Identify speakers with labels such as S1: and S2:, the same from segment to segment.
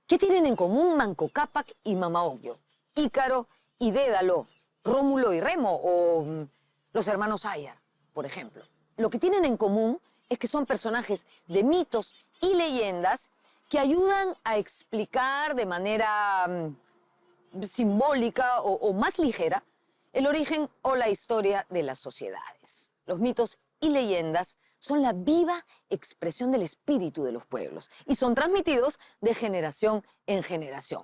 S1: ¿Qué tienen en común Manco Cápac y Mama Ocllo? Ícaro y Dédalo, Rómulo y Remo o los hermanos Ayar, por ejemplo. Lo que tienen en común es que son personajes de mitos y leyendas que ayudan a explicar de manera simbólica o más ligera el origen o la historia de las sociedades. Los mitos y leyendas son la viva expresión del espíritu de los pueblos y son transmitidos de generación en generación.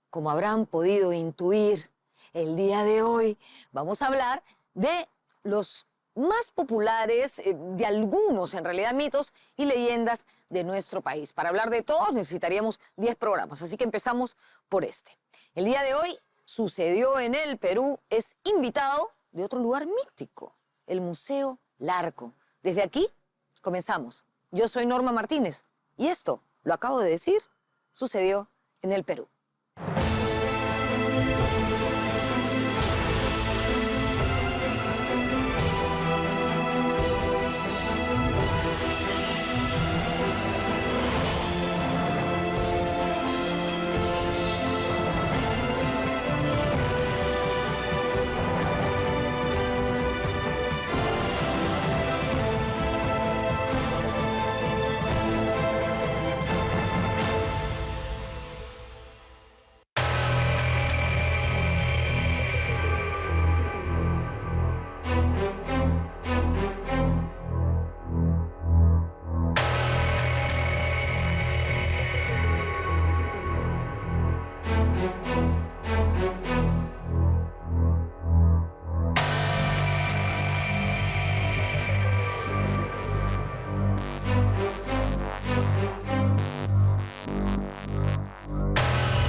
S1: Como habrán podido intuir, el día de hoy vamos a hablar de los más populares, de algunos en realidad mitos y leyendas de nuestro país. Para hablar de todos necesitaríamos 10 programas, así que empezamos por este. El día de hoy sucedió en el Perú, es invitado de otro lugar místico, el Museo Larco. Desde aquí comenzamos. Yo soy Norma Martínez y esto, lo acabo de decir, sucedió en el Perú.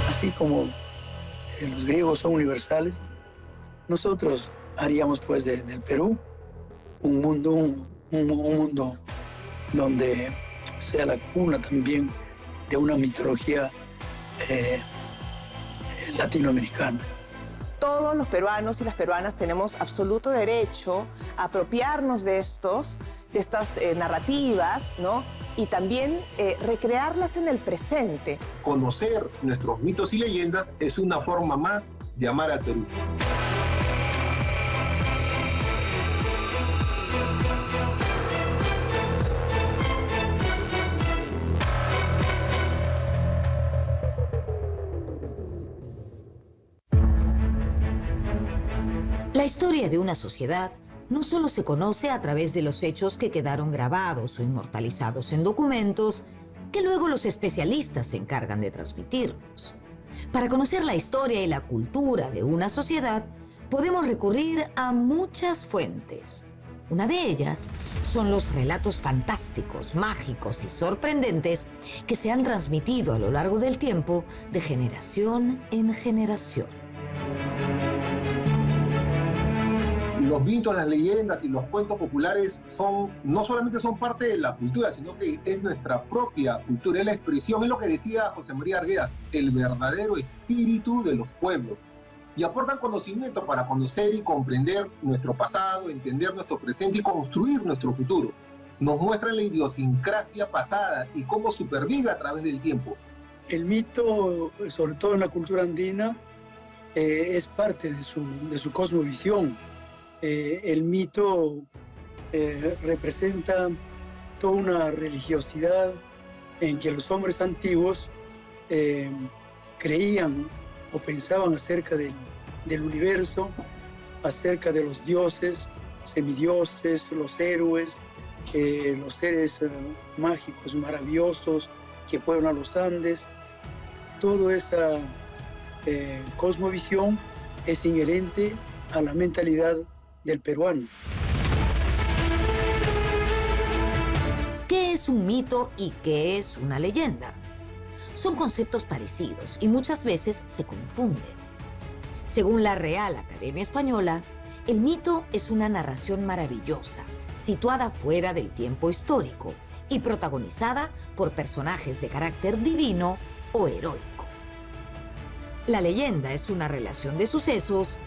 S2: Así como los griegos son universales, nosotros haríamos pues del Perú un mundo donde sea la cuna también de una mitología latinoamericana.
S3: Todos los peruanos y las peruanas tenemos absoluto derecho a apropiarnos de estas narrativas, ¿no? Y también recrearlas en el presente.
S4: Conocer nuestros mitos y leyendas es una forma más de amar al Perú.
S1: La historia de una sociedad no solo se conoce a través de los hechos que quedaron grabados o inmortalizados en documentos que luego los especialistas se encargan de transmitirnos. Para conocer la historia y la cultura de una sociedad, podemos recurrir a muchas fuentes. Una de ellas son los relatos fantásticos, mágicos y sorprendentes que se han transmitido a lo largo del tiempo de generación en generación.
S4: Los mitos, las leyendas y los cuentos populares no solamente son parte de la cultura, sino que es nuestra propia cultura, es la expresión, es lo que decía José María Arguedas, el verdadero espíritu de los pueblos. Y aportan conocimiento para conocer y comprender nuestro pasado, entender nuestro presente y construir nuestro futuro. Nos muestran la idiosincrasia pasada y cómo supervive a través del tiempo.
S2: El mito, sobre todo en la cultura andina, es parte de su cosmovisión. El mito representa toda una religiosidad en que los hombres antiguos creían o pensaban acerca del universo, acerca de los dioses, semidioses, los héroes, los seres mágicos, maravillosos que pueblan los Andes. Toda esa cosmovisión es inherente a la mentalidad del peruano.
S1: ¿Qué es un mito y qué es una leyenda? Son conceptos parecidos y muchas veces se confunden. Según la Real Academia Española, el mito es una narración maravillosa, situada fuera del tiempo histórico y protagonizada por personajes de carácter divino o heroico. La leyenda es una relación de sucesos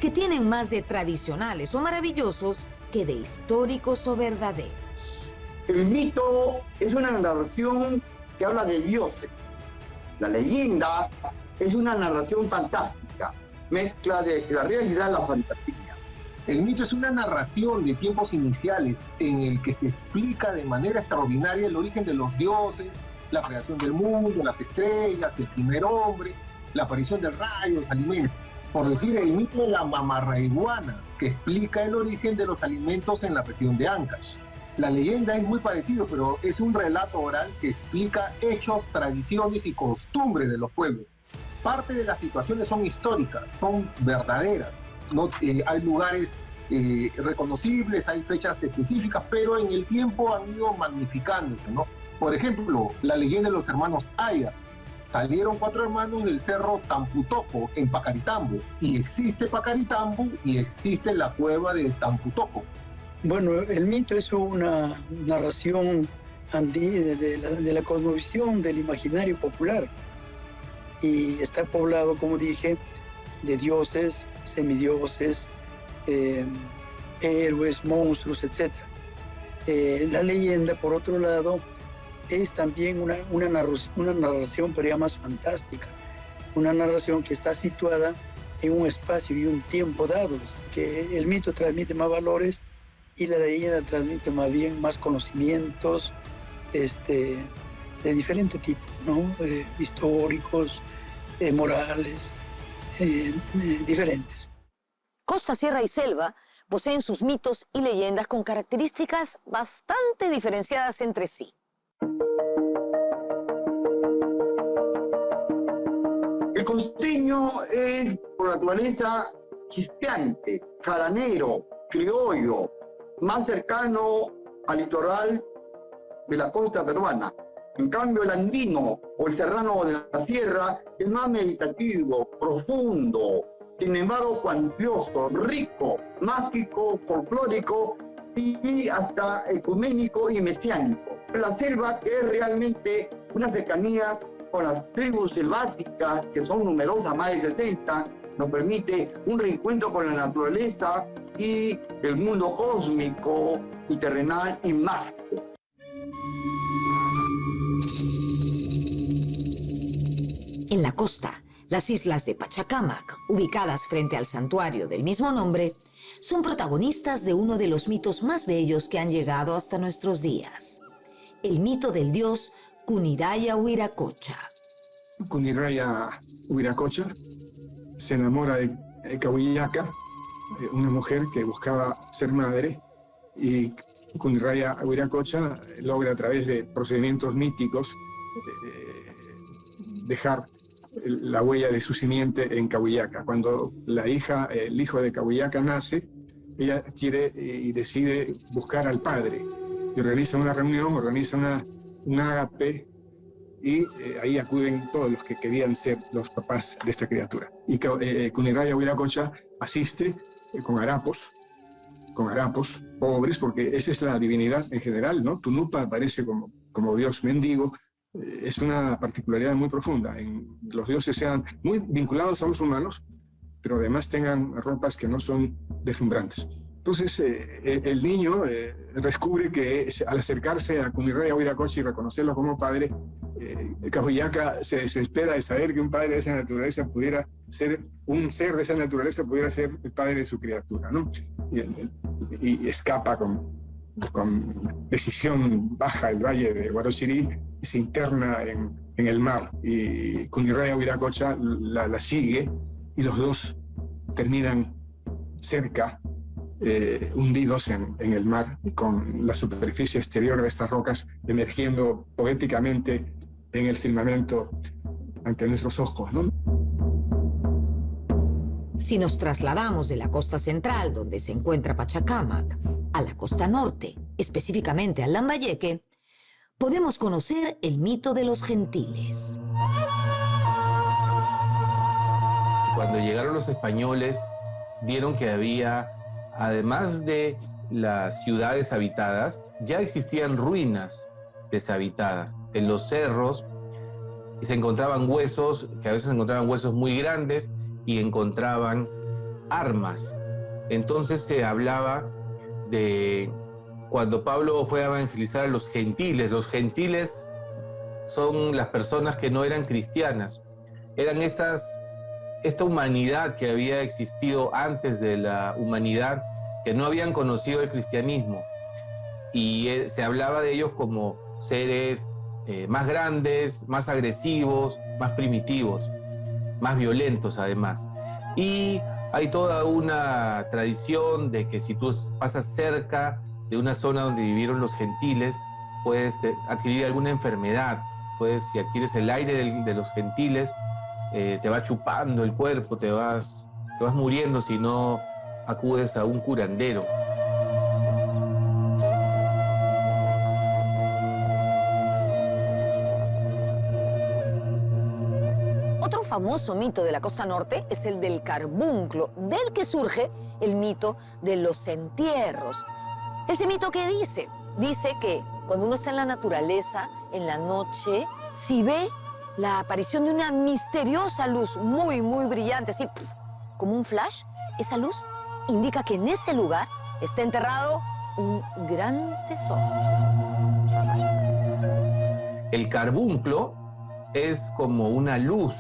S1: que tienen más de tradicionales o maravillosos que de históricos o verdaderos.
S5: El mito es una narración que habla de dioses, La leyenda es una narración fantástica, mezcla de la realidad y la fantasía.
S4: El mito es una narración de tiempos iniciales en el que se explica de manera extraordinaria el origen de los dioses, la creación del mundo, las estrellas, el primer hombre, la aparición del rayo, los alimentos. Por decir, el mito de la mamarraiguana, que explica el origen de los alimentos en la región de Ancash. La leyenda es muy parecido, pero es un relato oral que explica hechos, tradiciones y costumbres de los pueblos. Parte de las situaciones son históricas, son verdaderas. ¿No? Hay lugares reconocibles, hay fechas específicas, pero en el tiempo han ido magnificándose, ¿no? Por ejemplo, la leyenda de los hermanos Aya. Salieron 4 hermanos del cerro Tamputoco en Pacaritambo, y existe Pacaritambo y existe la cueva de Tamputoco.
S2: Bueno, el mito es una narración de la cosmovisión, del imaginario popular, y está poblado, como dije, de dioses, semidioses, héroes, monstruos, etc. La leyenda, por otro lado, es también una narración, pero ya más fantástica, una narración que está situada en un espacio y un tiempo dados, que el mito transmite más valores y la leyenda transmite más bien más conocimientos de diferente tipo, ¿no? Históricos, morales, diferentes.
S1: Costa, sierra y selva poseen sus mitos y leyendas con características bastante diferenciadas entre sí.
S5: El costeño es, por naturaleza, chispeante, jaranero, criollo, más cercano al litoral de la costa peruana. En cambio, el andino o el serrano de la sierra es más meditativo, profundo, sin embargo cuantioso, rico, mágico, folclórico y hasta ecuménico y mesiánico. La selva es realmente una cercanía con las tribus selváticas, que son numerosas, más de 60, nos permite un reencuentro con la naturaleza y el mundo cósmico y terrenal y mágico.
S1: En la costa, las islas de Pachacamac, ubicadas frente al santuario del mismo nombre, son protagonistas de uno de los mitos más bellos que han llegado hasta nuestros días. El mito del dios Kuniraya Huiracocha.
S6: Kuniraya Huiracocha se enamora de Cahuillaca, una mujer que buscaba ser madre, y Kuniraya Huiracocha logra a través de procedimientos míticos dejar la huella de su simiente en Cahuillaca. Cuando el hijo de Cahuillaca nace, ella quiere y decide buscar al padre, y organiza una reunión, organiza un ágape, y ahí acuden todos los que querían ser los papás de esta criatura. Y Kuniraya Huiracocha asiste con harapos pobres, porque esa es la divinidad en general, ¿no? Tunupa aparece como dios mendigo. Es una particularidad muy profunda. Los dioses sean muy vinculados a los humanos, pero además tengan ropas que no son deslumbrantes. Entonces, el niño descubre que al acercarse a Kuniraya Huiracocha y reconocerlo como padre, Cahuillaca se desespera de saber que un padre de esa naturaleza pudiera ser, un ser de esa naturaleza pudiera ser el padre de su criatura, ¿no? Y escapa con decisión, baja el valle de Guarochirí y se interna en el mar. Y Kuniraya Huiracocha la sigue, y los dos terminan cerca, hundidos en el mar, con la superficie exterior de estas rocas emergiendo poéticamente en el firmamento ante nuestros ojos, ¿no?
S1: Si nos trasladamos de la costa central, donde se encuentra Pachacamac, a la costa norte, específicamente al Lambayeque, podemos conocer el mito de los gentiles.
S7: Cuando llegaron los españoles, vieron que había, además de las ciudades habitadas, ya existían ruinas deshabitadas en los cerros, y se encontraban huesos, que a veces se encontraban huesos muy grandes, y encontraban armas. Entonces se hablaba de cuando Pablo fue a evangelizar a los gentiles. Los gentiles son las personas que no eran cristianas. Eran esta humanidad que había existido antes de la humanidad, que no habían conocido el cristianismo. Y se hablaba de ellos como seres más grandes, más agresivos, más primitivos, más violentos además. Y hay toda una tradición de que si tú pasas cerca de una zona donde vivieron los gentiles, puedes adquirir alguna enfermedad. Si adquieres el aire de los gentiles, te va chupando el cuerpo, te vas muriendo si no acudes a un curandero.
S1: Otro famoso mito de la costa norte es el del carbunclo, del que surge el mito de los entierros. ¿Ese mito qué dice? Dice que cuando uno está en la naturaleza, en la noche, si ve la aparición de una misteriosa luz muy, muy brillante, así como un flash, esa luz indica que en ese lugar está enterrado un gran tesoro.
S7: El carbunclo es como una luz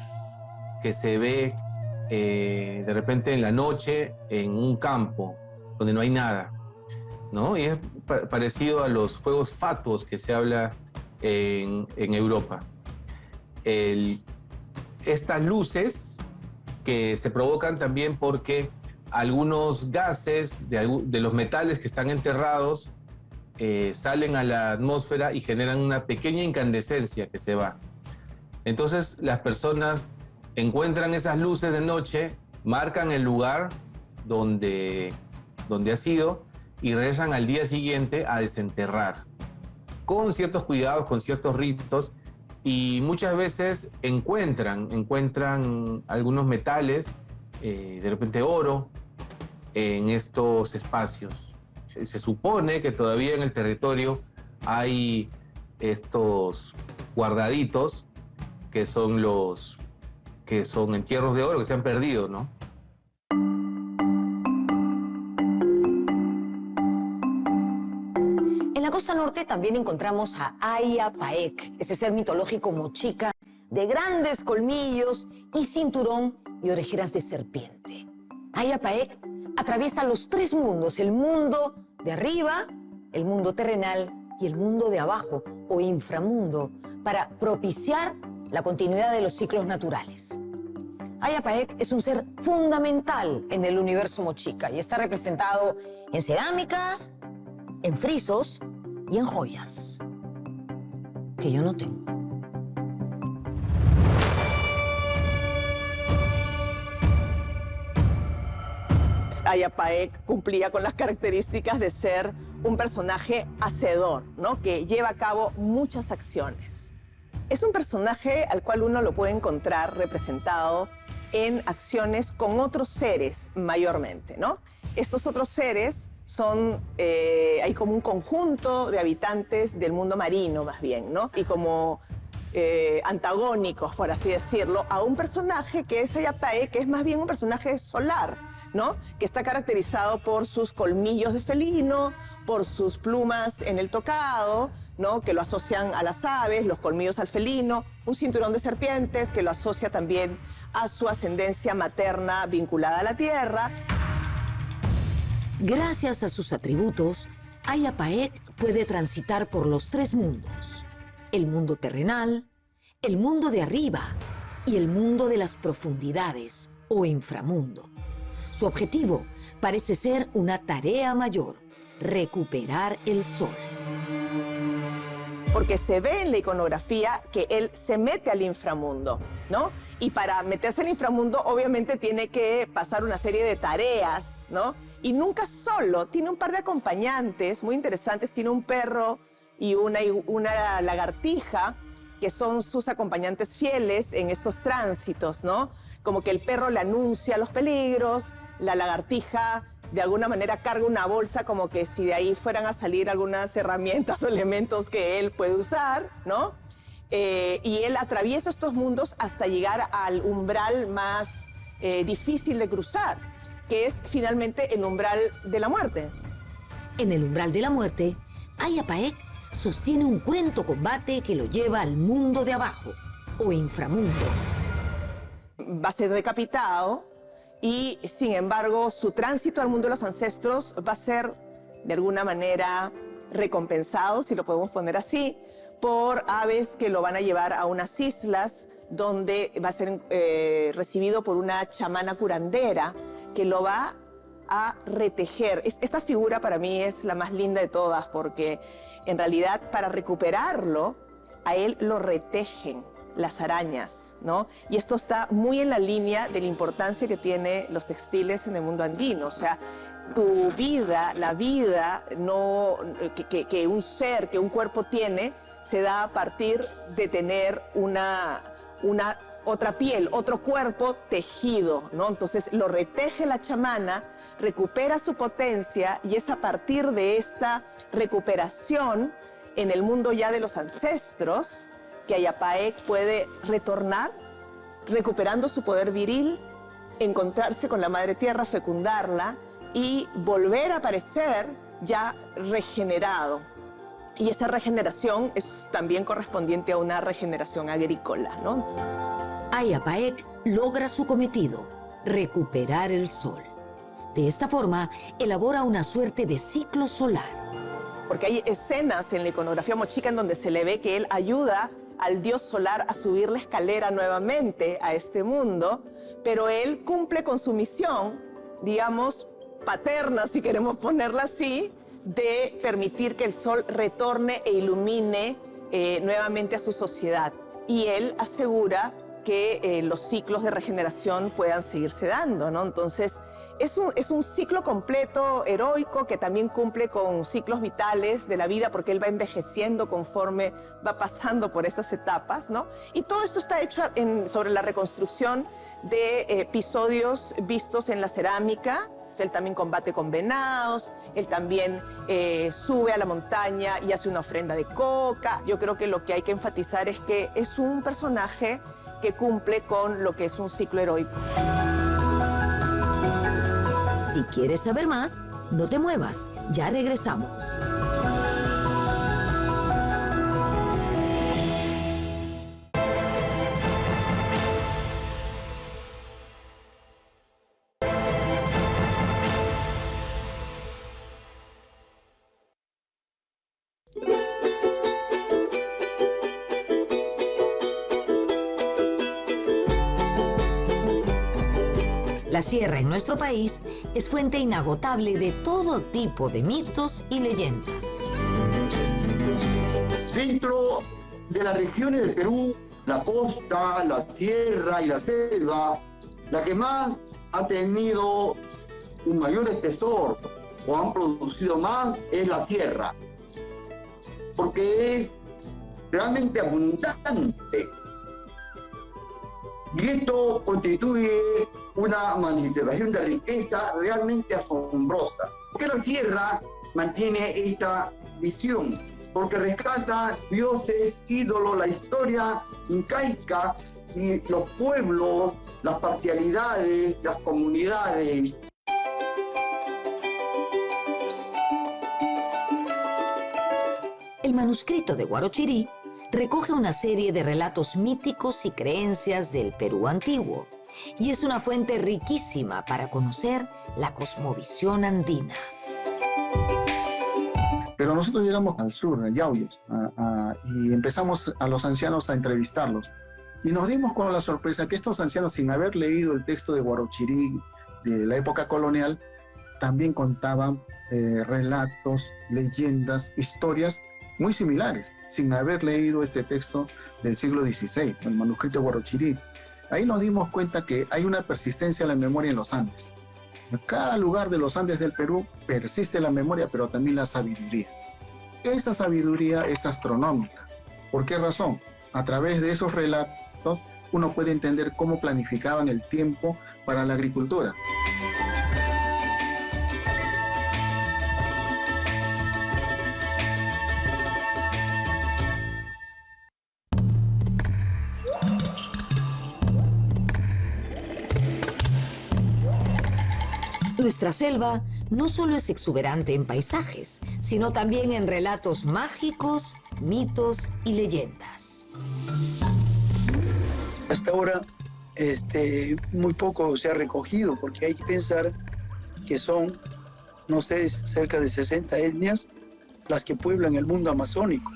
S7: que se ve de repente en la noche en un campo donde no hay nada, ¿no? Y es parecido a los fuegos fatuos que se habla en Europa. Estas luces que se provocan también porque algunos gases de los metales que están enterrados salen a la atmósfera y generan una pequeña incandescencia que se va. Entonces las personas encuentran esas luces de noche, marcan el lugar donde ha sido y regresan al día siguiente a desenterrar, con ciertos cuidados, con ciertos ritos, y muchas veces encuentran algunos metales, de repente oro, en estos espacios. Se supone que todavía en el territorio hay estos guardaditos que son entierros de oro que se han perdido, ¿no?
S1: En la costa norte también encontramos a Ayapaec, ese ser mitológico mochica de grandes colmillos y cinturón y orejeras de serpiente. Ayapaec atraviesa los tres mundos, el mundo de arriba, el mundo terrenal y el mundo de abajo o inframundo, para propiciar la continuidad de los ciclos naturales. Ayapaec es un ser fundamental en el universo mochica y está representado en cerámica, en frisos y en joyas, que yo no tengo.
S3: Ayapaec cumplía con las características de ser un personaje hacedor, ¿no? Que lleva a cabo muchas acciones. Es un personaje al cual uno lo puede encontrar representado en acciones con otros seres mayormente, ¿no? Estos otros seres son, hay como un conjunto de habitantes del mundo marino más bien, ¿no? Y como antagónicos, por así decirlo, a un personaje que es Ayapaec, que es más bien un personaje solar, ¿no? Que está caracterizado por sus colmillos de felino, por sus plumas en el tocado, ¿no? Que lo asocian a las aves, los colmillos al felino, un cinturón de serpientes que lo asocia también a su ascendencia materna vinculada a la tierra.
S1: Gracias a sus atributos, Ayapaec puede transitar por los tres mundos: el mundo terrenal, el mundo de arriba y el mundo de las profundidades o inframundo. Su objetivo parece ser una tarea mayor: recuperar el sol.
S3: Porque se ve en la iconografía que él se mete al inframundo, ¿no? Y para meterse al inframundo, obviamente tiene que pasar una serie de tareas, ¿no? Y nunca solo, tiene un par de acompañantes muy interesantes, tiene un perro y una lagartija, que son sus acompañantes fieles en estos tránsitos, ¿no? Como que el perro le anuncia los peligros, la lagartija de alguna manera carga una bolsa como que si de ahí fueran a salir algunas herramientas o elementos que él puede usar, ¿no? Y él atraviesa estos mundos hasta llegar al umbral más difícil de cruzar, que es finalmente el umbral de la muerte.
S1: En el umbral de la muerte, Ayapaec sostiene un cruento combate que lo lleva al mundo de abajo, o inframundo.
S3: Va a ser decapitado y, sin embargo, su tránsito al mundo de los ancestros va a ser, de alguna manera, recompensado, si lo podemos poner así, por aves que lo van a llevar a unas islas donde va a ser recibido por una chamana curandera que lo va a retejer. Esta figura para mí es la más linda de todas porque en realidad para recuperarlo a él lo retejen las arañas, ¿no? Y esto está muy en la línea de la importancia que tienen los textiles en el mundo andino. O sea, tu vida, la vida que un ser, que un cuerpo tiene, se da a partir de tener otra piel, otro cuerpo tejido, ¿no? Entonces lo reteje la chamana, recupera su potencia y es a partir de esta recuperación en el mundo ya de los ancestros que Ayapaec puede retornar, recuperando su poder viril, encontrarse con la madre tierra, fecundarla y volver a aparecer ya regenerado. Y esa regeneración es también correspondiente a una regeneración agrícola, ¿no?
S1: Ayapaec logra su cometido, recuperar el sol. De esta forma, elabora una suerte de ciclo solar.
S3: Porque hay escenas en la iconografía mochica en donde se le ve que él ayuda al dios solar a subir la escalera nuevamente a este mundo, pero él cumple con su misión, digamos, paterna, si queremos ponerla así, de permitir que el sol retorne e ilumine nuevamente a su sociedad. Y él asegura que los ciclos de regeneración puedan seguirse dando, ¿no? Entonces, es un ciclo completo, heroico, que también cumple con ciclos vitales de la vida, porque él va envejeciendo conforme va pasando por estas etapas, ¿no? Y todo esto está hecho sobre la reconstrucción de episodios vistos en la cerámica. Él también combate con venados, él también sube a la montaña y hace una ofrenda de coca. Yo creo que lo que hay que enfatizar es que es un personaje que cumple con lo que es un ciclo heroico.
S1: Si quieres saber más, no te muevas, ya regresamos. La sierra en nuestro país es fuente inagotable de todo tipo de mitos y leyendas.
S5: Dentro de las regiones del Perú, la costa, la sierra y la selva, la que más ha tenido un mayor espesor o han producido más es la sierra, porque es realmente abundante. Y esto constituye una manifestación de riqueza realmente asombrosa. Porque la sierra mantiene esta visión, porque rescata dioses, ídolos, la historia incaica y los pueblos, las parcialidades, las comunidades.
S1: El manuscrito de Huarochirí recoge una serie de relatos míticos y creencias del Perú antiguo, y es una fuente riquísima para conocer la cosmovisión andina.
S8: Pero nosotros llegamos al sur, a Yauyos, y empezamos a los ancianos a entrevistarlos. Y nos dimos con la sorpresa que estos ancianos, sin haber leído el texto de Huarochirí de la época colonial, también contaban relatos, leyendas, historias muy similares, sin haber leído este texto del siglo XVI, el manuscrito de Huarochirí. Ahí nos dimos cuenta que hay una persistencia en la memoria en los Andes. En cada lugar de los Andes del Perú persiste la memoria, pero también la sabiduría. Esa sabiduría es astronómica. ¿Por qué razón? A través de esos relatos uno puede entender cómo planificaban el tiempo para la agricultura.
S1: Nuestra selva no solo es exuberante en paisajes, sino también en relatos mágicos, mitos y leyendas.
S2: Hasta ahora muy poco se ha recogido, porque hay que pensar que son, no sé, cerca de 60 etnias las que pueblan el mundo amazónico,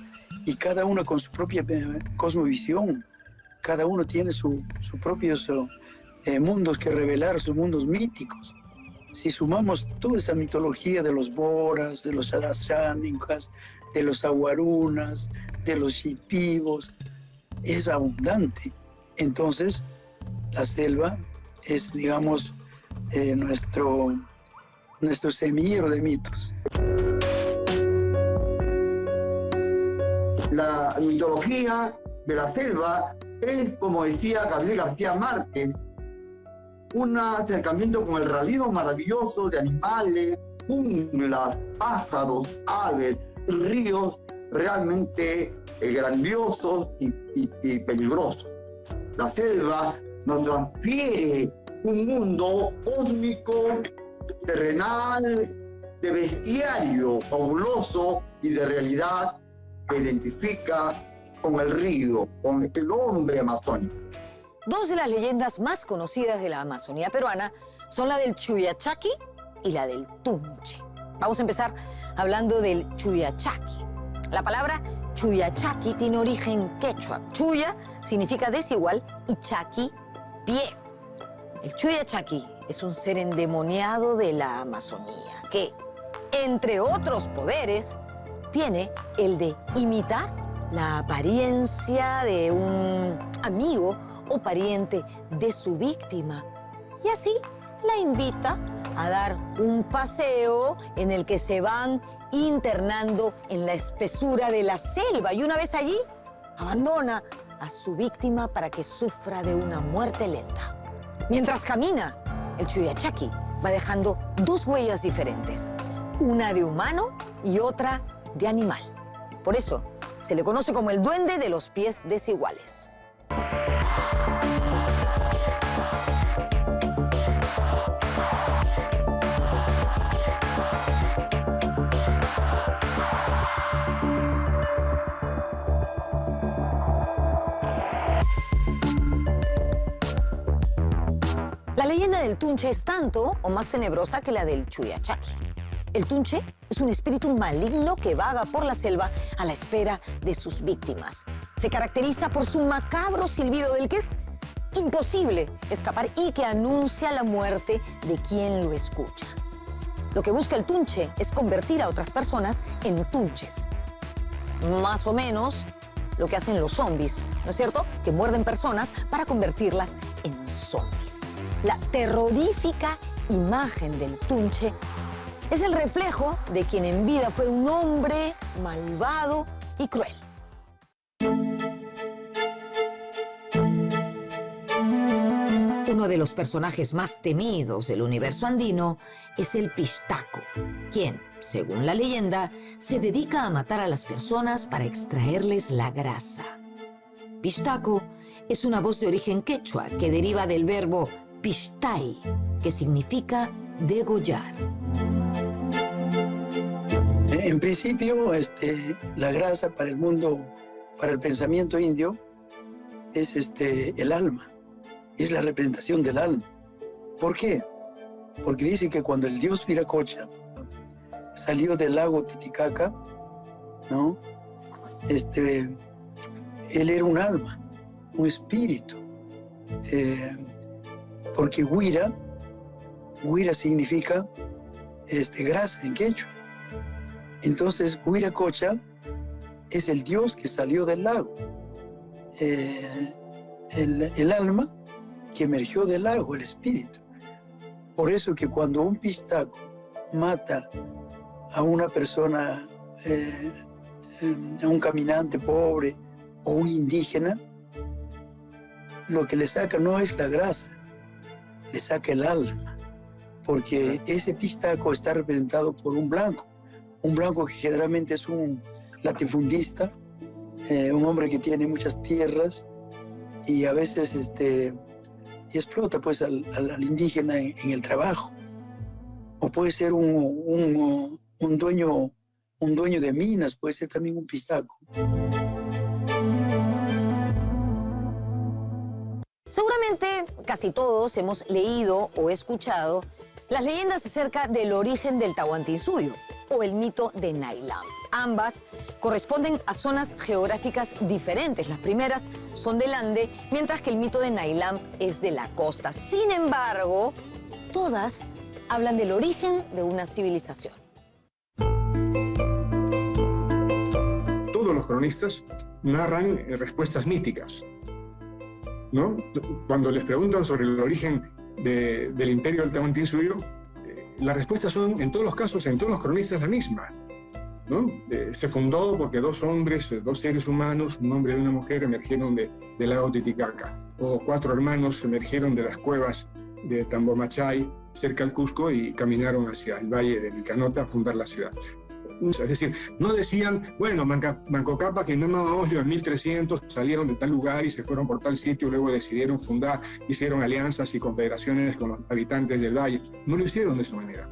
S2: y cada una con su propia cosmovisión. Cada uno tiene sus propios mundos que revelar, sus mundos míticos. Si sumamos toda esa mitología de los boras, de los arashánicas, de los aguarunas, de los shipibos, es abundante. Entonces, la selva es, digamos, nuestro semillero de mitos.
S5: La mitología de la selva es, como decía Gabriel García Márquez, un acercamiento con el realismo maravilloso de animales, junglas, pájaros, aves, ríos realmente grandiosos y peligrosos. La selva nos transfiere un mundo cósmico, terrenal, de bestiario fabuloso y de realidad que identifica con el río, con el hombre amazónico.
S1: Dos de las leyendas más conocidas de la Amazonía peruana son la del Chuyachaki y la del Tunche. Vamos a empezar hablando del Chuyachaki. La palabra Chuyachaki tiene origen quechua. Chuya significa desigual y chaki, pie. El Chuyachaki es un ser endemoniado de la Amazonía que, entre otros poderes, tiene el de imitar la apariencia de un amigo o pariente de su víctima, y así la invita a dar un paseo en el que se van internando en la espesura de la selva, y una vez allí abandona a su víctima para que sufra de una muerte lenta. Mientras camina, el Chuyachaki va dejando dos huellas diferentes, una de humano y otra de animal. Por eso se le conoce como el duende de los pies desiguales. La leyenda del Tunche es tanto o más tenebrosa que la del Chuyachaki. El Tunche es un espíritu maligno que vaga por la selva a la espera de sus víctimas. Se caracteriza por su macabro silbido del que es imposible escapar y que anuncia la muerte de quien lo escucha. Lo que busca el Tunche es convertir a otras personas en tunches. Más o menos lo que hacen los zombies, ¿no es cierto? Que muerden personas para convertirlas en zombies. La terrorífica imagen del Tunche es el reflejo de quien en vida fue un hombre malvado y cruel. Uno de los personajes más temidos del universo andino es el Pishtaco, quien, según la leyenda, se dedica a matar a las personas para extraerles la grasa. Pishtaco es una voz de origen quechua que deriva del verbo pishtay, que significa degollar.
S2: En principio, la grasa para el mundo, para el pensamiento indio, es el alma, es la representación del alma. ¿Por qué? Porque dice que cuando el dios Viracocha salió del lago Titicaca, ¿no? Él era un alma, un espíritu. Porque Huira significa grasa en quechua. Entonces, Huiracocha es el dios que salió del lago. El alma que emergió del lago, el espíritu. Por eso que cuando un Pishtaco mata a una persona, a un caminante pobre o un indígena, lo que le saca no es la grasa, le saca el alma. Porque ese Pishtaco está representado por un blanco que generalmente es un latifundista, un hombre que tiene muchas tierras y a veces explota pues al indígena en el trabajo. O puede ser un dueño un dueño de minas, puede ser también un pistaco.
S1: Seguramente casi todos hemos leído o escuchado las leyendas acerca del origen del Tahuantinsuyo o el mito de Nailam. Ambas corresponden a zonas geográficas diferentes. Las primeras son del Ande, mientras que el mito de Nailam es de la costa. Sin embargo, todas hablan del origen de una civilización.
S6: Todos los cronistas narran respuestas míticas, ¿no? Cuando les preguntan sobre el origen del imperio del Tahuantinsuyo, las respuestas son, en todos los casos, en todos los cronistas, la misma, ¿no? Se fundó porque dos hombres, dos seres humanos, un hombre y una mujer, emergieron del lago Titicaca, o 4 hermanos emergieron de las cuevas de Tambomachay, cerca al Cusco, y caminaron hacia el valle de Vilcanota a fundar la ciudad. Es decir, no decían, bueno, Manco Cápac y Mama Ogllo en 1300 salieron de tal lugar y se fueron por tal sitio, luego decidieron fundar, hicieron alianzas y confederaciones con los habitantes del valle. No lo hicieron de esa manera.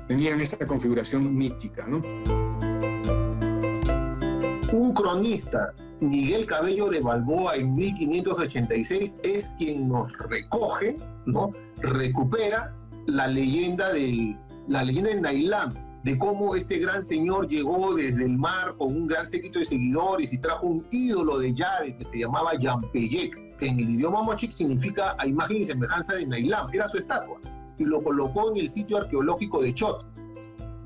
S6: Tenían esta configuración mítica, ¿no?
S4: Un cronista, Miguel Cabello de Balboa, en 1586, es quien nos recoge, ¿no? Recupera la leyenda de Nailam, de cómo este gran señor llegó desde el mar con un gran séquito de seguidores y trajo un ídolo de llave que se llamaba Yampeyek, que en el idioma mochic significa a imagen y semejanza de Nailam, era su estatua, y lo colocó en el sitio arqueológico de Chot.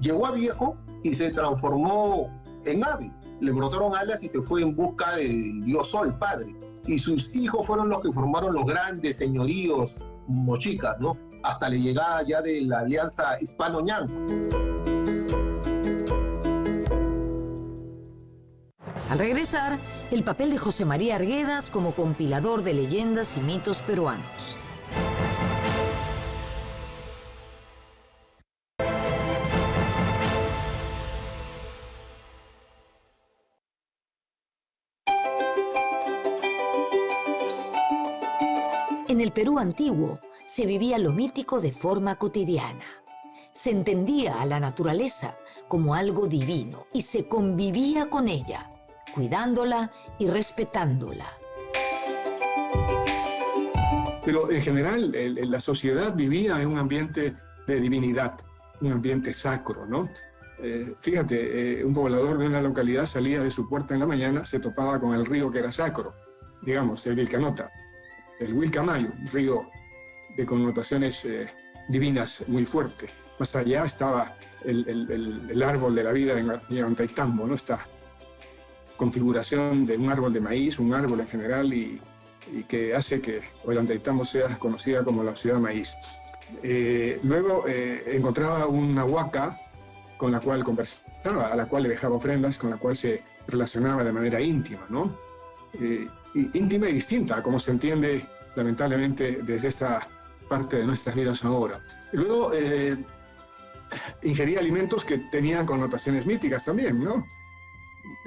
S4: Llegó a viejo y se transformó en ave, le brotaron alas y se fue en busca del dios Sol, padre, y sus hijos fueron los que formaron los grandes señoríos mochicas, ¿no? Hasta la llegada ya de la alianza hispano-ñan.
S1: Al regresar, el papel de José María Arguedas como compilador de leyendas y mitos peruanos. En el Perú antiguo se vivía lo mítico de forma cotidiana. Se entendía a la naturaleza como algo divino y se convivía con ella, cuidándola y respetándola.
S6: Pero en general la sociedad vivía en un ambiente de divinidad, un ambiente sacro, ¿no? Fíjate, un poblador de una localidad salía de su puerta en la mañana, se topaba con el río que era sacro, digamos, el Vilcanota, el Vilcamayo, un río de connotaciones divinas muy fuerte. Más allá estaba el árbol de la vida en Ollantaytambo, ¿no? Esta configuración de un árbol de maíz, un árbol en general, y que hace que Ollantaytambo sea conocida como la ciudad maíz. Luego encontraba una huaca con la cual conversaba, a la cual le dejaba ofrendas, con la cual se relacionaba de manera íntima, ¿no? Íntima y distinta, como se entiende lamentablemente desde esta parte de nuestras vidas ahora. Luego ingería alimentos que tenían connotaciones míticas también, ¿no?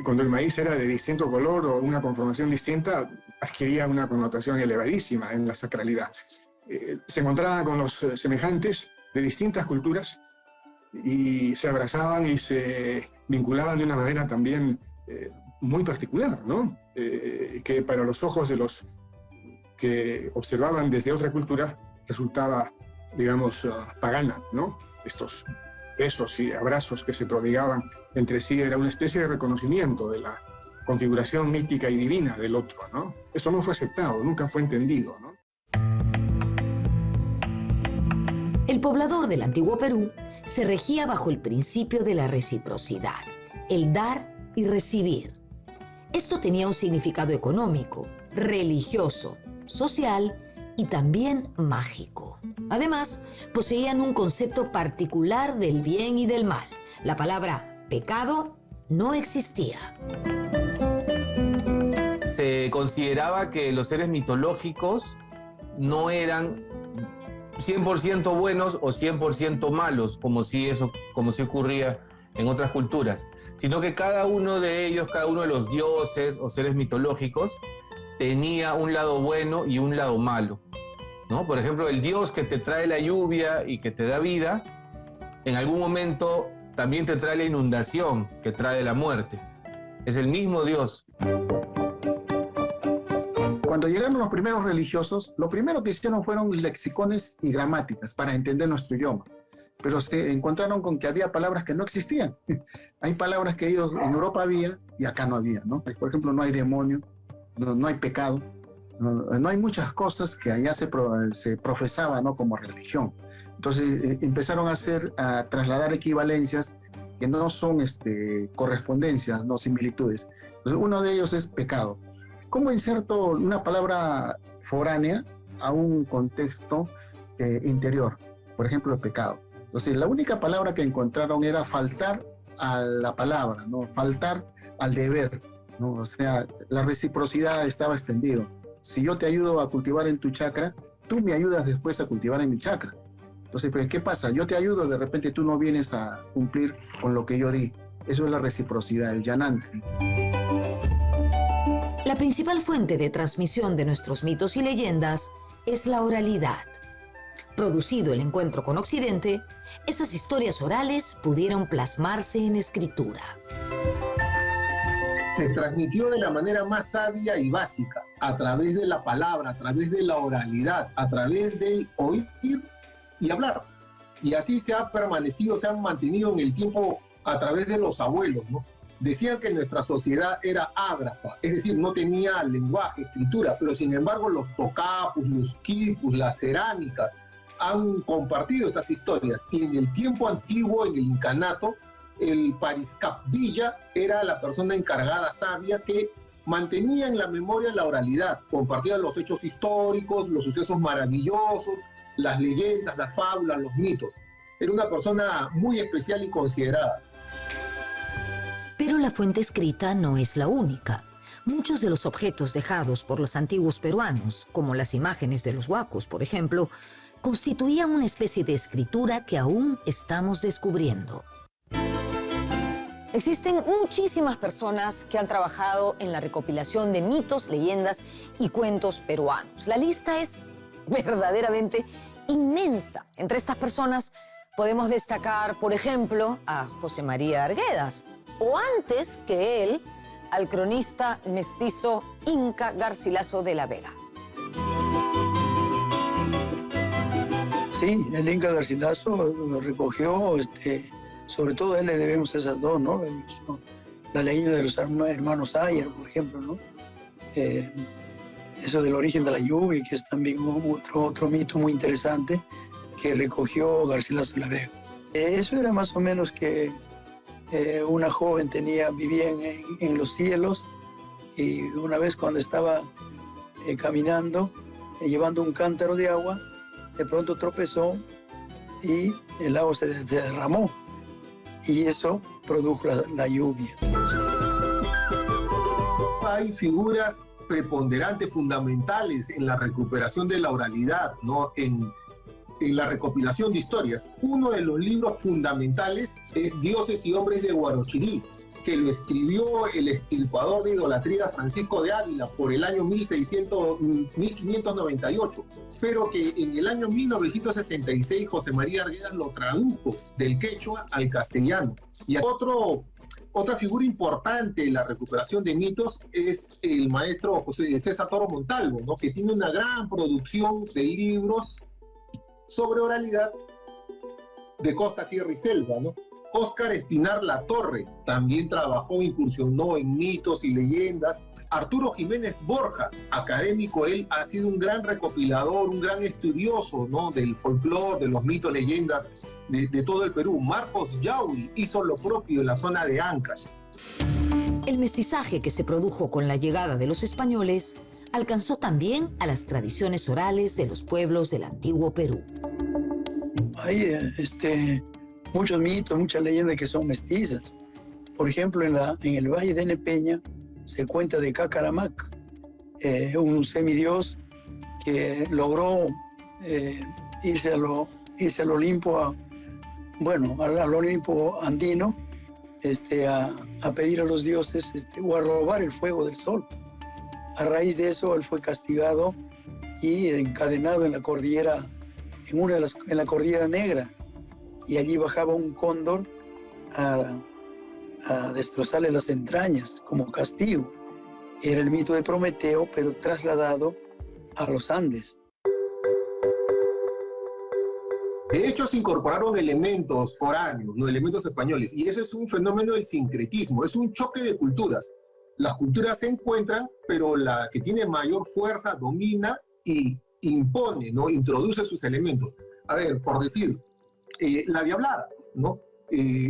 S6: Cuando el maíz era de distinto color o una conformación distinta, adquiría una connotación elevadísima en la sacralidad. Se encontraba con los semejantes de distintas culturas y se abrazaban y se vinculaban de una manera también muy particular, ¿no? Que para los ojos de los que observaban desde otra cultura resultaba, digamos, pagana, ¿no? Estos besos y abrazos que se prodigaban entre sí era una especie de reconocimiento de la configuración mítica y divina del otro, ¿no? Esto no fue aceptado, nunca fue entendido, ¿no?
S1: El poblador del antiguo Perú se regía bajo el principio de la reciprocidad, el dar y recibir. Esto tenía un significado económico, religioso, social y también mágico. Además, poseían un concepto particular del bien y del mal. La palabra pecado no existía.
S7: Se consideraba que los seres mitológicos no eran 100% buenos o 100% malos, como si ocurría en otras culturas, sino que cada uno de ellos, cada uno de los dioses o seres mitológicos, tenía un lado bueno y un lado malo, ¿no? Por ejemplo, el dios que te trae la lluvia y que te da vida, en algún momento también te trae la inundación que trae la muerte. Es el mismo Dios.
S8: Cuando llegaron los primeros religiosos, lo primero que hicieron fueron lexicones y gramáticas para entender nuestro idioma. Pero se encontraron con que había palabras que no existían. Hay palabras que ellos en Europa había y acá no había, ¿no? Por ejemplo, no hay demonio, no hay pecado, no hay muchas cosas que allá se profesaba, ¿no? Como religión. Entonces empezaron a trasladar equivalencias que no son correspondencias, no similitudes. Entonces, uno de ellos es pecado. ¿Cómo inserto una palabra foránea a un contexto interior? Por ejemplo, el pecado. Entonces, la única palabra que encontraron era faltar a la palabra, ¿no? Faltar al deber, ¿no? O sea, la reciprocidad estaba extendida. Si yo te ayudo a cultivar en tu chacra, tú me ayudas después a cultivar en mi chacra. Entonces, pues, ¿qué pasa? Yo te ayudo, de repente tú no vienes a cumplir con lo que yo di. Eso es la reciprocidad, el yanante.
S1: La principal fuente de transmisión de nuestros mitos y leyendas es la oralidad. Producido el encuentro con Occidente, esas historias orales pudieron plasmarse en escritura.
S4: Se transmitió de la manera más sabia y básica, a través de la palabra, a través de la oralidad, a través del oír y hablar. Y así se ha permanecido, se han mantenido en el tiempo a través de los abuelos, ¿no? Decían que nuestra sociedad era ágrafa, es decir, no tenía lenguaje, escritura, pero sin embargo los tocapos, los quipus, las cerámicas han compartido estas historias. Y en el tiempo antiguo, en el incanato, el pariscapvilla era la persona encargada sabia que mantenía en la memoria la oralidad, compartía los hechos históricos, los sucesos maravillosos, las leyendas, las fábulas, los mitos. Era una persona muy especial y considerada.
S1: Pero la fuente escrita no es la única. Muchos de los objetos dejados por los antiguos peruanos, como las imágenes de los huacos, por ejemplo, constituían una especie de escritura que aún estamos descubriendo. Existen muchísimas personas que han trabajado en la recopilación de mitos, leyendas y cuentos peruanos. La lista es verdaderamente inmensa. Entre estas personas podemos destacar, por ejemplo, a José María Arguedas, o antes que él, al cronista mestizo Inca Garcilaso de la Vega.
S2: Sí, el Inca Garcilaso lo recogió, sobre todo a él le debemos esas dos, ¿no? La leyenda de los hermanos Ayer, por ejemplo, ¿no? Eso del origen de la lluvia, que es también otro mito muy interesante que recogió Garcilaso de la Vega. Eso era más o menos que una joven vivía en los cielos, y una vez cuando estaba caminando, llevando un cántaro de agua, de pronto tropezó y el agua se derramó, y eso produjo la lluvia.
S4: Hay figuras preponderantes, fundamentales en la recuperación de la oralidad, ¿no? En la recopilación de historias. Uno de los libros fundamentales es Dioses y Hombres de Guarochirí, que lo escribió el extirpador de idolatría Francisco de Ávila por el año 1598, pero que en el año 1966 José María Arguedas lo tradujo del quechua al castellano. Y otra figura importante en la recuperación de mitos es el maestro José César Toro Montalvo, ¿no? Que tiene una gran producción de libros sobre oralidad de costa, sierra y selva, ¿no? Óscar Espinar Latorre también trabajó, incursionó en mitos y leyendas. Arturo Jiménez Borja, académico, él ha sido un gran recopilador, un gran estudioso, ¿no? Del folclore, de los mitos, leyendas de todo el Perú. Marcos Yaui hizo lo propio en la zona de Ancash.
S1: El mestizaje que se produjo con la llegada de los españoles alcanzó también a las tradiciones orales de los pueblos del antiguo Perú.
S2: Hay muchos mitos, muchas leyendas que son mestizas. Por ejemplo, en el Valle de Nepeña se cuenta de Cacaramac, un semidios que logró irse al Olimpo, al Olimpo andino, a pedir a los dioses o a robar el fuego del sol. A raíz de eso, él fue castigado y encadenado en la cordillera, en la cordillera negra. Y allí bajaba un cóndor a destrozarle las entrañas como castigo. Era el mito de Prometeo, pero trasladado a los Andes.
S4: De hecho, se incorporaron elementos foráneos, no elementos españoles, y eso es un fenómeno del sincretismo, es un choque de culturas. Las culturas se encuentran, pero la que tiene mayor fuerza domina y impone, ¿no? Introduce sus elementos. A ver, por decir, la diablada, ¿no?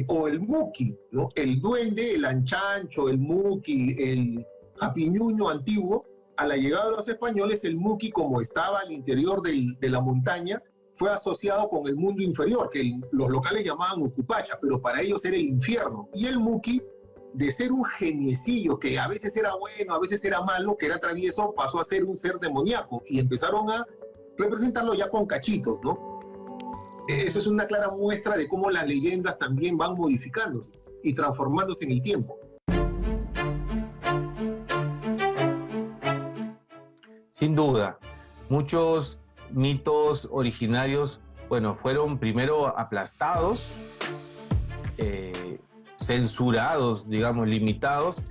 S4: O el muqui, ¿no? El duende, el anchancho, el muqui, el apiñuño antiguo. A la llegada de los españoles, el muqui, como estaba al interior de la montaña, fue asociado con el mundo inferior, que los locales llamaban Ucupacha, pero para ellos era el infierno. Y el muqui, de ser un geniecillo que a veces era bueno, a veces era malo, que era travieso, pasó a ser un ser demoníaco y empezaron a representarlo ya con cachitos, ¿no? Eso es una clara muestra de cómo las leyendas también van modificándose y transformándose en el tiempo.
S7: Sin duda, muchos mitos originarios, bueno, fueron primero aplastados, censurados, digamos, limitados,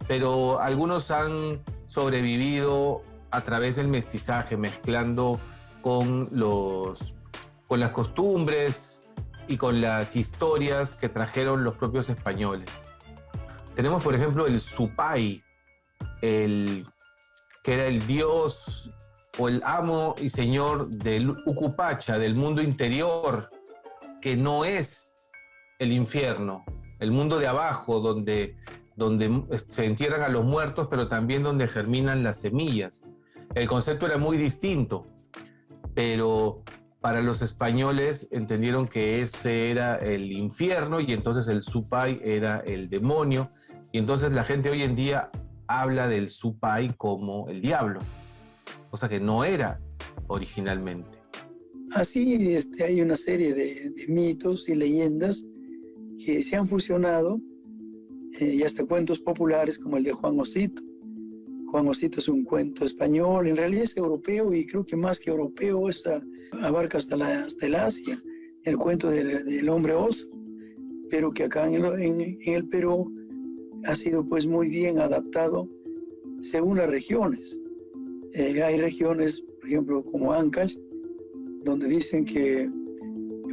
S7: pero algunos han sobrevivido a través del mestizaje, mezclando con las costumbres y con las historias que trajeron los propios españoles. Tenemos, por ejemplo, el Supay, que era el dios o el amo y señor del Ucupacha, del mundo interior, que no es el infierno, el mundo de abajo, donde se entierran a los muertos, pero también donde germinan las semillas. El concepto era muy distinto, pero para los españoles entendieron que ese era el infierno y entonces el Supay era el demonio, y entonces la gente hoy en día habla del Supay como el diablo, cosa que no era originalmente.
S2: Así hay una serie de mitos y leyendas que se han fusionado y hasta cuentos populares como el de Juan Osito. Juan Osito es un cuento español, en realidad es europeo y creo que más que europeo abarca hasta el Asia, el cuento del hombre oso, pero que acá en el Perú ha sido pues muy bien adaptado según las regiones. Hay regiones, por ejemplo, como Ancash, donde dicen que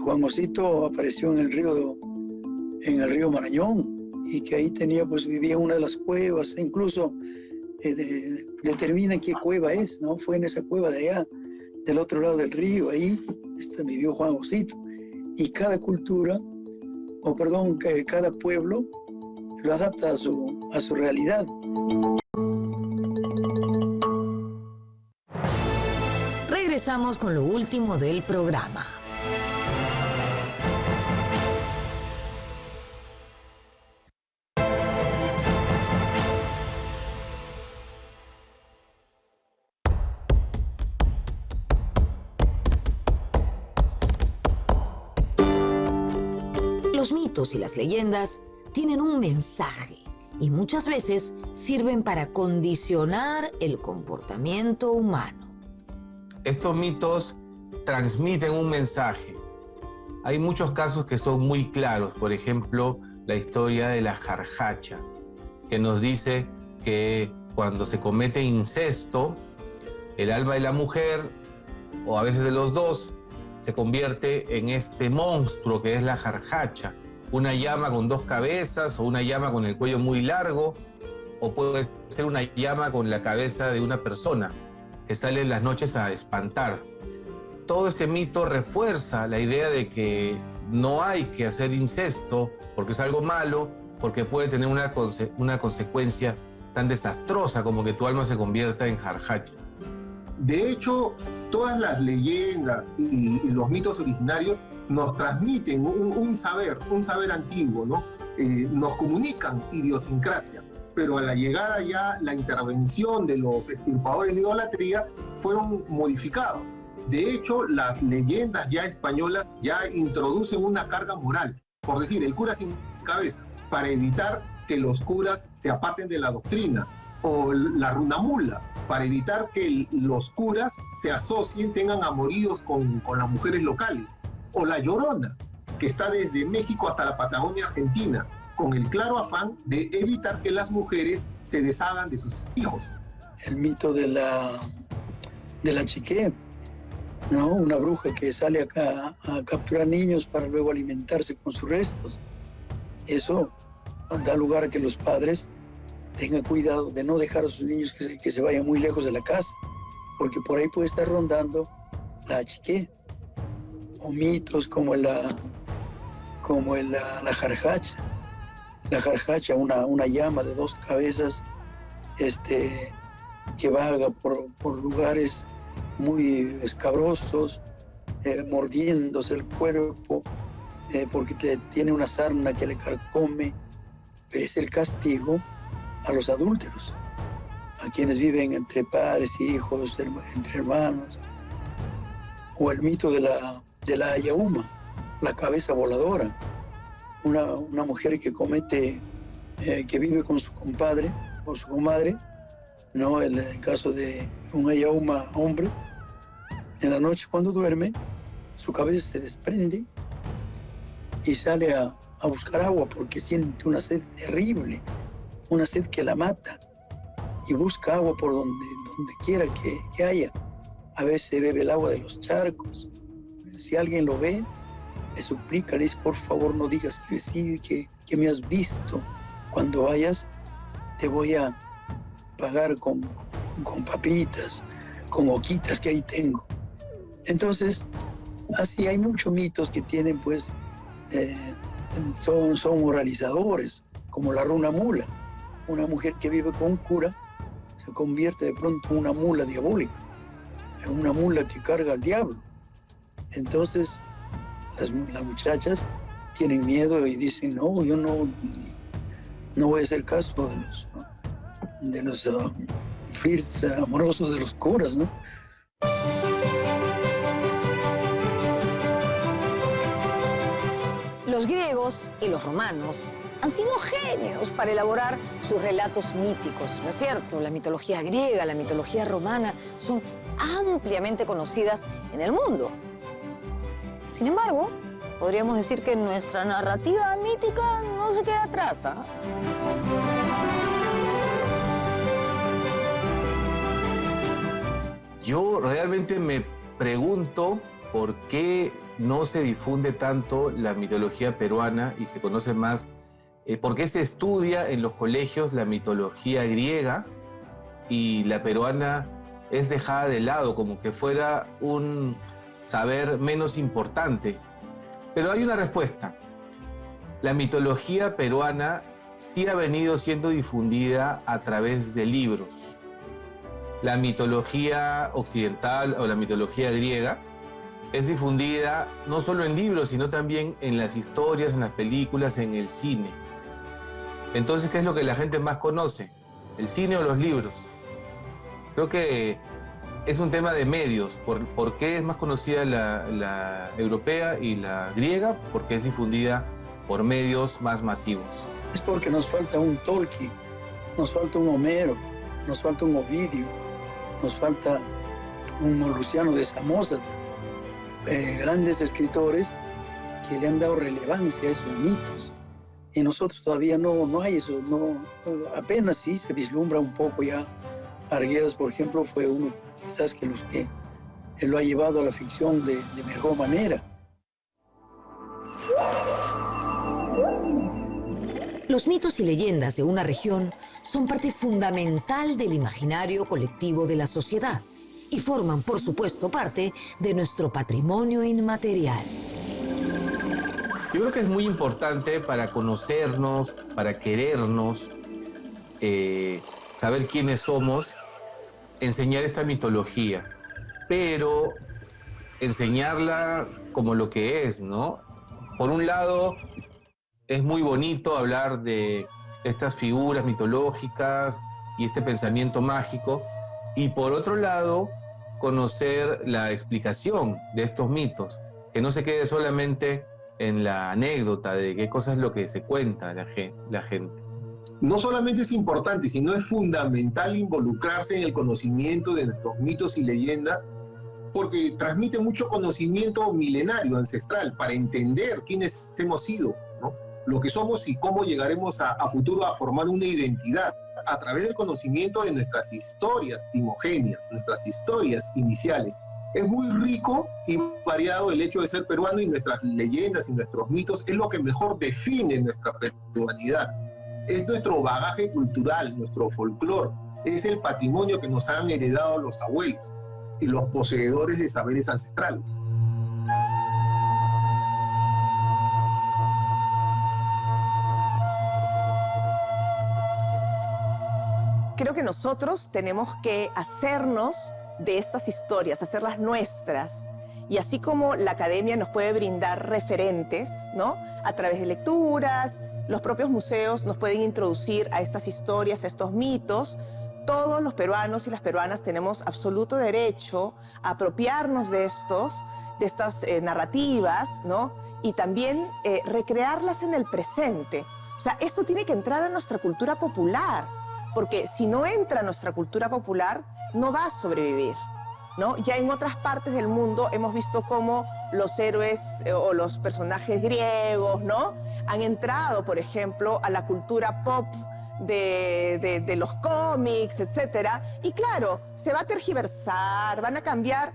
S2: Juan Osito apareció en el río Marañón y que ahí vivía en una de las cuevas, incluso determinan qué cueva es, ¿no? Fue en esa cueva de allá, del otro lado del río, ahí vivió Juan Osito. Y cada cultura, cada pueblo lo adapta a su realidad.
S1: Regresamos con lo último del programa. Los mitos y las leyendas tienen un mensaje y muchas veces sirven para condicionar el comportamiento humano.
S7: Estos mitos transmiten un mensaje. Hay muchos casos que son muy claros. Por ejemplo, la historia de la jarjacha, que nos dice que cuando se comete incesto, el alma de la mujer, o a veces de los dos, se convierte en este monstruo que es la jarjacha. Una llama con dos cabezas, o una llama con el cuello muy largo, o puede ser una llama con la cabeza de una persona que sale en las noches a espantar. Todo este mito refuerza la idea de que no hay que hacer incesto porque es algo malo, porque puede tener una consecuencia tan desastrosa como que tu alma se convierta en jarjacha.
S4: De hecho, todas las leyendas y los mitos originarios nos transmiten un saber antiguo, ¿no? Nos comunican idiosincrasia, pero a la llegada ya la intervención de los extirpadores de idolatría fueron modificados. De hecho, las leyendas ya españolas ya introducen una carga moral. Por decir, el cura sin cabeza, para evitar que los curas se aparten de la doctrina. O la runamula, para evitar que los curas se asocien, tengan amoríos con las mujeres locales. O la llorona, que está desde México hasta la Patagonia Argentina, con el claro afán de evitar que las mujeres se deshagan de sus hijos.
S2: El mito de la chiqué, ¿no? Una bruja que sale acá a capturar niños para luego alimentarse con sus restos. Eso da lugar a que los padres tengan cuidado de no dejar a sus niños que se vayan muy lejos de la casa, porque por ahí puede estar rondando la chiqué, o mitos como la jarjacha. La jarjacha, una llama de 2 cabezas que vaga por lugares muy escabrosos, mordiéndose el cuerpo, porque tiene una sarna que le carcome. Pero es el castigo a los adúlteros, a quienes viven entre padres y hijos, entre hermanos. O el mito de la ayauma, la cabeza voladora, una mujer que comete, que vive con su compadre o su comadre, ¿no? En el caso de un ayauma hombre, en la noche cuando duerme, su cabeza se desprende y sale a buscar agua porque siente una sed terrible, una sed que la mata, y busca agua por donde quiera que haya. A veces bebe el agua de los charcos. Si alguien lo ve, le suplica, le dice, por favor no digas que sí, que me has visto. Cuando vayas, te voy a pagar con papitas, con oquitas que ahí tengo. Entonces, así hay muchos mitos que tienen, pues, son moralizadores, como la runa mula. Una mujer que vive con un cura se convierte de pronto en una mula diabólica, en una mula que carga al diablo. Entonces, las muchachas tienen miedo y dicen, no, yo no voy a hacer caso de los flirts amorosos de los curas, ¿no?
S1: Los griegos y los romanos han sido genios para elaborar sus relatos míticos, ¿no es cierto? La mitología griega, la mitología romana son ampliamente conocidas en el mundo. Sin embargo, podríamos decir que nuestra narrativa mítica no se queda atrás, ¿ah?
S7: Yo realmente me pregunto por qué no se difunde tanto la mitología peruana y se conoce más, por qué se estudia en los colegios la mitología griega y la peruana es dejada de lado, como que fuera un saber menos importante. Pero hay una respuesta. La mitología peruana sí ha venido siendo difundida a través de libros. La mitología occidental o la mitología griega es difundida no solo en libros, sino también en las historias, en las películas, en el cine. Entonces, ¿qué es lo que la gente más conoce? ¿El cine o los libros? Creo que es un tema de medios. ¿Por qué es más conocida la europea y la griega? Porque es difundida por medios más masivos.
S2: Es porque nos falta un Tolkien, nos falta un Homero, nos falta un Ovidio, nos falta un Luciano de Samosata, grandes escritores que le han dado relevancia a esos mitos. Y nosotros todavía no hay eso, apenas sí se vislumbra un poco ya. Arguedas, por ejemplo, fue uno quizás que lo ha llevado a la ficción de mejor manera.
S1: Los mitos y leyendas de una región son parte fundamental del imaginario colectivo de la sociedad y forman, por supuesto, parte de nuestro patrimonio inmaterial.
S7: Yo creo que es muy importante para conocernos, para querernos, saber quiénes somos, enseñar esta mitología, pero enseñarla como lo que es, ¿no? Por un lado, es muy bonito hablar de estas figuras mitológicas y este pensamiento mágico, y por otro lado, conocer la explicación de estos mitos, que no se quede solamente en la anécdota de qué cosa es lo que se cuenta la gente.
S4: No solamente es importante, sino es fundamental involucrarse en el conocimiento de nuestros mitos y leyendas porque transmite mucho conocimiento milenario, ancestral, para entender quiénes hemos sido, ¿no? Lo que somos y cómo llegaremos a futuro a formar una identidad a través del conocimiento de nuestras historias primogenias, nuestras historias iniciales. Es muy rico y variado el hecho de ser peruano, y nuestras leyendas y nuestros mitos es lo que mejor define nuestra peruanidad. Es nuestro bagaje cultural, nuestro folclore, es el patrimonio que nos han heredado los abuelos y los poseedores de saberes ancestrales.
S3: Creo que nosotros tenemos que hacernos de estas historias, hacerlas nuestras. Y así como la academia nos puede brindar referentes, ¿no? A través de lecturas, los propios museos nos pueden introducir a estas historias, a estos mitos. Todos los peruanos y las peruanas tenemos absoluto derecho a apropiarnos de estas narrativas, ¿no? Y también recrearlas en el presente. O sea, esto tiene que entrar a nuestra cultura popular, porque si no entra a nuestra cultura popular, no va a sobrevivir, ¿no? Ya en otras partes del mundo hemos visto cómo los héroes o los personajes griegos, ¿no? Han entrado, por ejemplo, a la cultura pop de los cómics, etcétera. Y claro, se va a tergiversar, van a cambiar,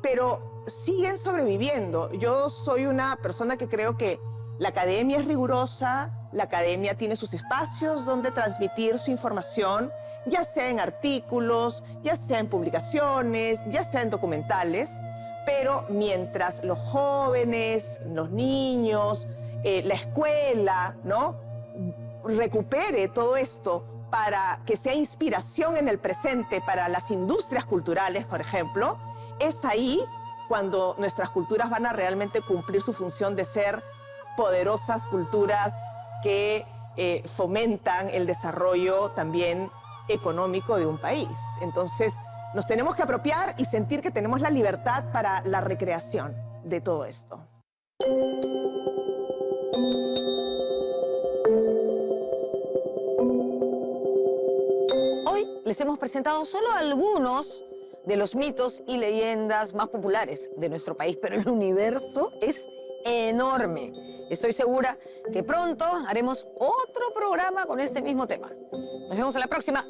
S3: pero siguen sobreviviendo. Yo soy una persona que creo que la academia es rigurosa, la academia tiene sus espacios donde transmitir su información, ya sea en artículos, ya sea en publicaciones, ya sea en documentales, pero mientras los jóvenes, los niños, la escuela, ¿no? recupere todo esto para que sea inspiración en el presente para las industrias culturales, por ejemplo, es ahí cuando nuestras culturas van a realmente cumplir su función de ser poderosas culturas que fomentan el desarrollo también económico de un país. Entonces, nos tenemos que apropiar y sentir que tenemos la libertad para la recreación de todo esto.
S1: Hoy les hemos presentado solo algunos de los mitos y leyendas más populares de nuestro país, pero el universo es enorme. Estoy segura que pronto haremos otro programa con este mismo tema. Nos vemos en la próxima.